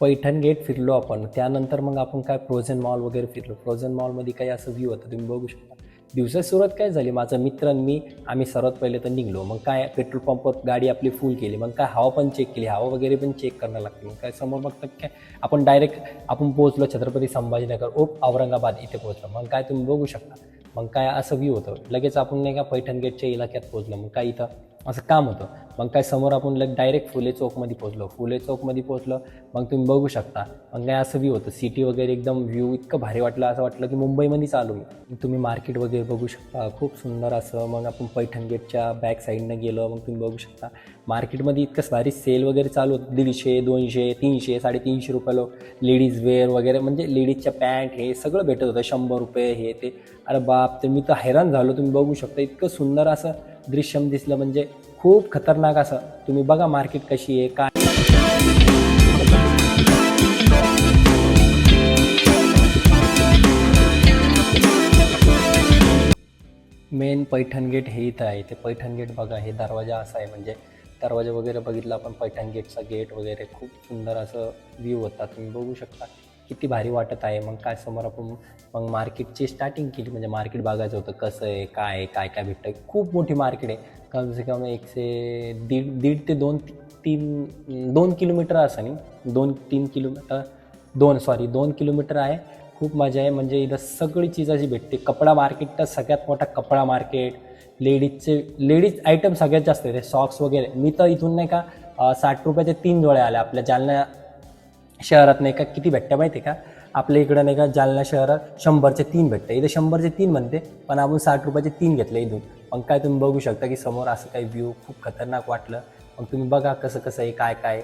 Paithan gate फिरलो आपण. त्यानंतर मग आपण काय फ्रोझन मॉल वगैरे फिरलो. फ्रोझन मॉलमध्ये काही असं व्ह्यू होतं, तुम्ही बघू शकता. दिवसाची सुरुवात काय झाली, माझा मित्र आणि मी आम्ही सर्वात पहिले तर निघलो. मग काय पेट्रोल पंपवर गाडी आपली फुल केली. मग काय हवा पण चेक केली, हवा वगैरे पण चेक करणं लागते. मग काय समोर बघतात काय आपण डायरेक्ट पोहोचलो छत्रपती संभाजीनगर औरंगाबाद इथे पोहोचलो. मग काय तुम्ही बघू शकता. मग काय असं व्ह्यू होतं. लगेच आपण नाही का पैठण गेटच्या इलाक्यात पोहोचलो. मग काय इथं असं काम होतं. मग काय समोर आपण डायरेक्ट फुले चौकमध्ये पोहोचलो. फुले चौकमध्ये पोहोचलो. मग तुम्ही बघू शकता. मग काय असं व्ह्यू होतं, सिटी वगैरे एकदम व्ह्यू इतकं भारी वाटलं, असं वाटलं की मुंबईमध्येच आलो मी. तुम्ही मार्केट वगैरे बघू शकता, खूप सुंदर असं. मग आपण पैठण गेटच्या बॅक साईडनं गेलो. मग तुम्ही बघू शकता मार्केटमध्ये इतकं भारी सेल वगैरे चालू होतं. 150, 200, 300, 350 रुपयाला लेडीज वेअर वगैरे, म्हणजे लेडीजच्या पॅन्ट हे सगळं भेटत होतं. 100 रुपये हे ते. अरे बाप, तर मी तर हैराण झालो. तुम्ही बघू शकता इतकं सुंदर असं दृश्यम दिसलं, म्हणजे खूप खतरनाक असं. तुम्ही बघा मार्केट कशी आहे काय. मेन पैठण गेट हे इथं आहे. ते पैठण गेट बघा, हे दरवाजा असा आहे, म्हणजे दरवाजा वगैरे बघितला आपण. पैठण गेटचा गेट वगैरे खूप सुंदर असं व्ह्यू होता. तुम्ही बघू शकता किती भारी वाटत आहे. मग काय समोर आपण मग मार्केटची स्टार्टिंग केली. म्हणजे मार्केट बघायचं होतं कसं आहे, काय आहे, काय काय भेटतं. खूप मोठी मार्केट आहे. कम से कम 1.5 ते 2 किलोमीटर असं नाही, 2-3 किलोमीटर, 2 किलोमीटर आहे. खूप मजा आहे. म्हणजे इथं सगळी चीज अशी भेटते. कपडा मार्केट तर सगळ्यात मोठा कपडा मार्केट. लेडीज आयटम सगळ्यात जास्त आहे. सॉक्स वगैरे. मी तर इथून नाही का 60 रुपयाचे 3 जोडे आले. आपल्या जालना शहरात नाही का किती भेटते माहिती आहे का, आपल्या इकडं नाही का जालना शहरात 100चे 3 भेटते. इथे 100चे 3 म्हणते, पण आपण 60 रुपयाचे 3 घेतले इथून. मग काय तुम्ही बघू शकता की समोर असं काही व्ह्यू खूप खतरनाक वाटलं. मग तुम्ही बघा कसं कसं आहे, काय काय.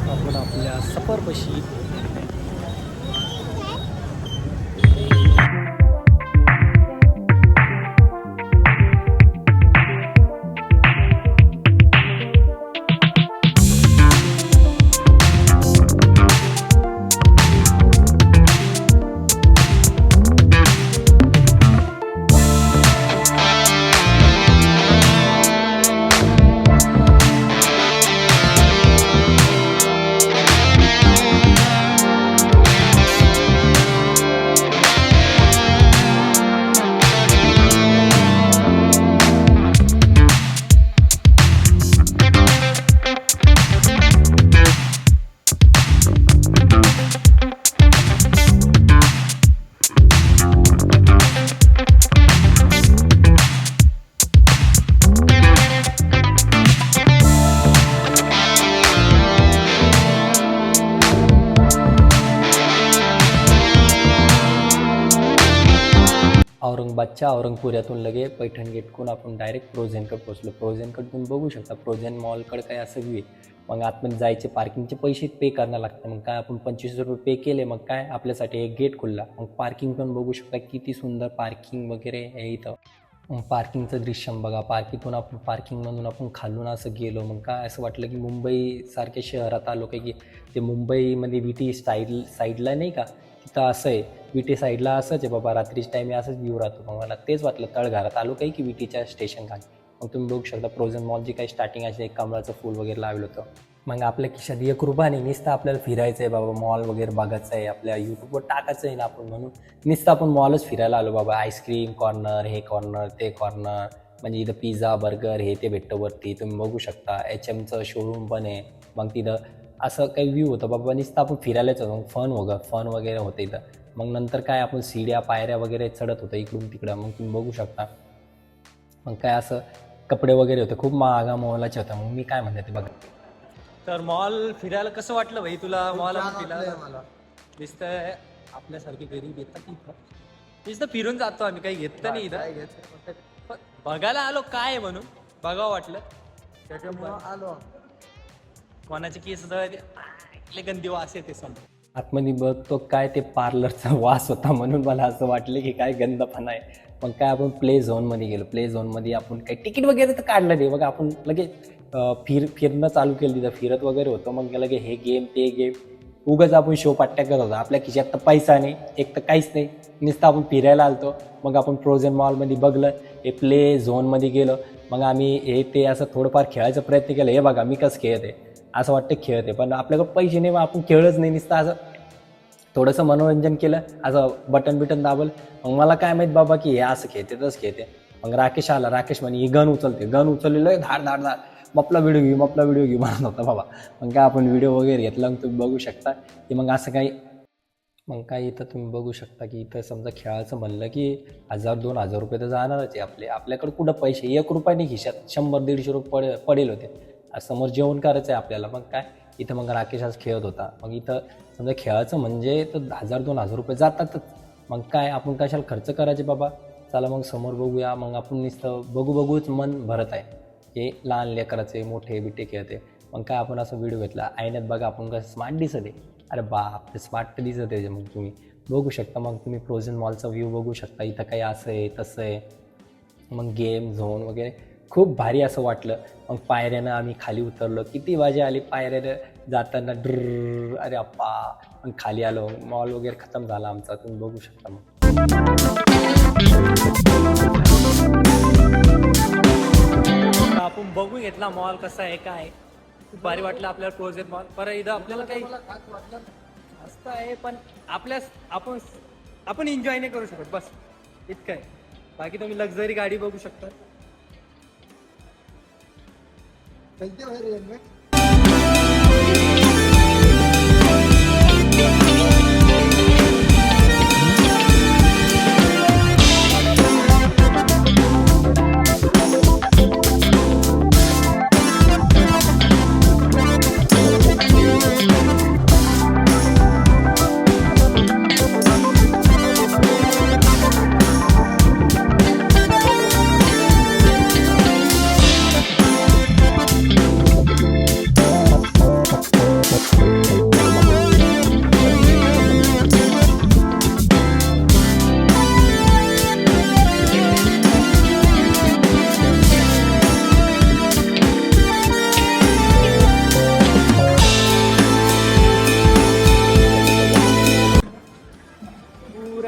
आपण आपल्या सफरपाशी औरंगाबादच्या औरंगपुऱ्यातून लगे पैठण गेटकडून आपण डायरेक्ट फ्रोझनकडे पोहोचलो. फ्रोझनकडे तुम्ही बघू शकता, फ्रोझन मॉलकडे काय असं व्ह्यू आहे. मग आतमध्ये जायचे, पार्किंगचे पैसे पे करणं लागतं. मग काय आपण 25 रुपये पे केले. मग काय आपल्यासाठी एक गेट खुलला. मग पार्किंग पण बघू शकता, किती सुंदर पार्किंग वगैरे आहे इथं. पार्किंगचं दृश्य बघा. पार्किंगमधून आपण खालून असं गेलो. मग काय असं वाटलं की मुंबईसारख्या शहरात आलो काय, की ते मुंबईमध्ये विटी साईडला नाही का, तिथं असं आहे. विटी साईडला असंच आहे बाबा, रात्रीच्या टाईम असंच व्ह्यू राहतो. मग मला तेच वाटलं, तळघरात आलो काही की विटीच्या स्टेशन खाली. मग तुम्ही बघू शकता फ्रोझन मॉलची काही स्टार्टिंग अशी एक कमळाचं फूल वगैरे लावलं होतं. मग आपल्या खिशात एक रुपया नाही, नुसतं आपल्याला फिरायचं आहे बाबा, मॉल वगैरे बघायचं आहे, आपल्या यूट्यूबवर टाकायचं आहे ना आपण, म्हणून नुसतं आपण मॉलच फिरायला आलो बाबा. आईस्क्रीम कॉर्नर, हे कॉर्नर, ते कॉर्नर, म्हणजे इथं पिझ्झा बर्गर हे ते भेटतं वरती, तुम्ही बघू शकता. HMचं शोरूम पण आहे. मग तिथं असं काही व्ह्यू होतं बाबा, नुसतं आपण फिरायलाच होतो. मग फन वगैरे होतं इथं. मग नंतर काय आपण सीड्या पायऱ्या वगैरे चढत होतं इकडून तिकडं, मग तुम्ही बघू शकता. मग काय असं कपडे वगैरे होते, खूप महागा मोलाचे होते. मग मी काय म्हणते ते बघा. तर मॉल फिरायला कसं वाटलं भाई तुला? मॉल फिरायला दिसतंय आपल्यासारखी गरीब येतात इथं, नुसतं फिरून जातो आम्ही, काही घेतलं नाही इथं. पण बघायला आलो काय म्हणून बघावं वाटलं, त्याच्यामुळे आलो. कोणाचे केस जळले, गंदी वास येते समोर. आतमध्ये बघतो काय ते पार्लरचा वास होता, म्हणून मला असं वाटलं की काय गंदपणा आहे. मग काय आपण प्ले झोनमध्ये गेलो. प्ले झोनमध्ये आपण काही तिकीट वगैरे तर काढलं नाही बघा. आपण लगेच फिरणं चालू केलं, तिथं फिरत वगैरे होतो. मग लगे हे गेम ते गेम, उगाच आपण शो पाट्ट्या करत होतो. आपल्या खिशात तर पैसा नाही, एक तर काहीच नाही, नुसतं आपण फिरायला आलतो. मग आपण फ्रोझन मॉलमध्ये बघलं, हे प्ले झोनमध्ये गेलो. मग आम्ही हे ते असं थोडंफार खेळायचा प्रयत्न केला. हे बघा मी कसं खेळते, असं वाटतं खेळते, पण आपल्याकडे पैसे नाही, मग आपण खेळच नाही, नुसतं असं थोडंसं मनोरंजन केलं, असं बटन बिटन दाबल. मग मला काय माहीत बाबा की हे असं खेळते तसं खेळते. मग राकेश आला. राकेश म्हणे ही गन उचलते, गन उचललेलं धाड धाड धाड, मपला व्हिडिओ घेऊ म्हणत होता बाबा. मग काय आपण व्हिडिओ वगैरे घेतला. मग तुम्ही बघू शकता की मग असं काही, मग काय इथं तुम्ही बघू शकता की इथं समजा खेळायचं म्हणलं की 1000-2000 रुपये तर जाणारच आहे आपल्याकडे कुठं पैसे, 1 रुपया नाही खिशात, 100-150 रुपये पडेल होते. समोर जेवण करायचं आहे आपल्याला. मग काय इथं मग राकेश आज खेळत होता. मग इथं समजा खेळायचं म्हणजे तर 1000-2000 रुपये जातातच. मग काय आपण कशाला खर्च करायचे बाबा. चला मग समोर बघूया. मग आपण नुसतं बघूच मन भरत आहे. हे लहान लेकराचे मोठे बिटे खेळते. मग काय आपण असं व्हिडिओ घेतला. आईन्यात बघा आपण कसं स्मार्ट दिसत आहे. अरे बाप, ते स्मार्ट दिसत आहे. मग तुम्ही बघू शकता. मग तुम्ही फ्रोझन मॉलचा व्ह्यू बघू शकता. इथं काही असं आहे तसं आहे. मग गेम झोन वगैरे खूप भारी असं वाटलं. मग पायऱ्यानं आम्ही खाली उतरलो. किती वाजे आली पायऱ्यानं जाताना, ड्र, अरे अप्पा. मग खाली आलो. मॉल वगैरे खतम झाला आमचा, तुम्ही बघू शकता. मग आपण बघू घेतला मॉल कसा आहे काय. खूप भारी वाटलं आपल्याला फ्रोझन मॉल. पर इथं आपल्याला काही मस्त आहे, पण आपण एन्जॉय नाही करू शकत, बस इतकं आहे. बाकी तुम्ही लक्झरी गाडी बघू शकता.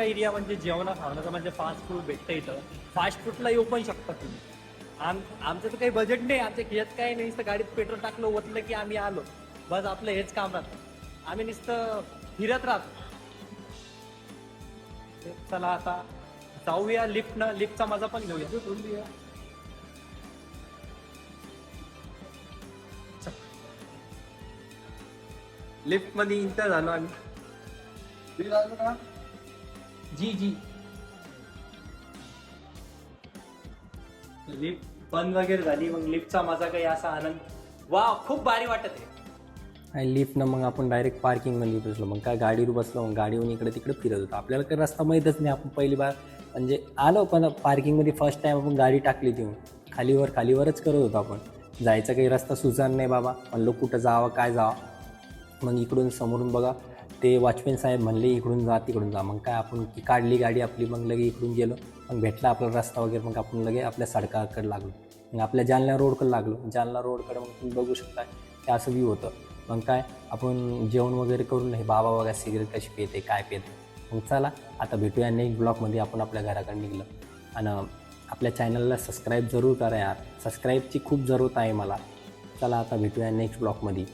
एरिया म्हणजे जेवणा खावण्याचं म्हणजे फास्ट फूड भेटतं इथं. फास्ट फूडला येऊ पण शकता तुम्ही. आमचं तर काही बजेट नाही, आमच्या खेळत काही नाही, नुसतं गाडीत पेट्रोल टाकलं ओतलं की आम्ही आलो, बस आपलं हेच काम राहतं. आम्ही नुसतं फिरत राहतो. चला आता जाऊया लिफ्टचा मजा पण घेऊया. लिफ्ट मध्ये इंटर झालो आम्ही. जी लिफ्ट बंद वगैरे झाली. मग लिफ्टचा माझा काही असा आनंद, वा खूप भारी वाटत आहे. आणि लिफ्टनं मग आपण डायरेक्ट पार्किंगमध्ये बसलो. मग काय गाडीवर बसलो. मग गाडीवरून इकडे तिकडे फिरत होतो. आपल्याला काही रस्ता माहीतच नाही. आपण पहिली बार म्हणजे आलो, पण पार्किंगमध्ये फर्स्ट टाईम आपण गाडी टाकली ती खालीवरच करत होतो आपण. जायचा काही रस्ता सुचणार नाही बाबा. म्हणलो कुठं जावं काय जावं. मग इकडून समोरून बघा ते वॉचमॅन साहेब म्हणले इकडून जा तिकडून जा. मग काय आपण काढली गाडी आपली. मग लगे इकडून गेलो. मग भेटला आपला रस्ता वगैरे. मग आपण लगे आपल्या सडकाकडे लागलो. मग आपल्या जालना रोडकडे लागलो. जालना रोडकडे मग तुम्ही बघू शकता ते असं व्ह्यू होतं. मग काय आपण जेवण वगैरे करून हे बाबा बघा सिगरेट कशी पिते काय पिते. मग चला आता भेटूया नेक्स्ट ब्लॉगमध्ये. आपण आपल्या घराकडे निघलो. आणि आपल्या चॅनलला सबस्क्राईब जरूर करा यार. सबस्क्राईबची खूप जरूरत आहे मला. चला आता भेटूया नेक्स्ट ब्लॉगमध्ये.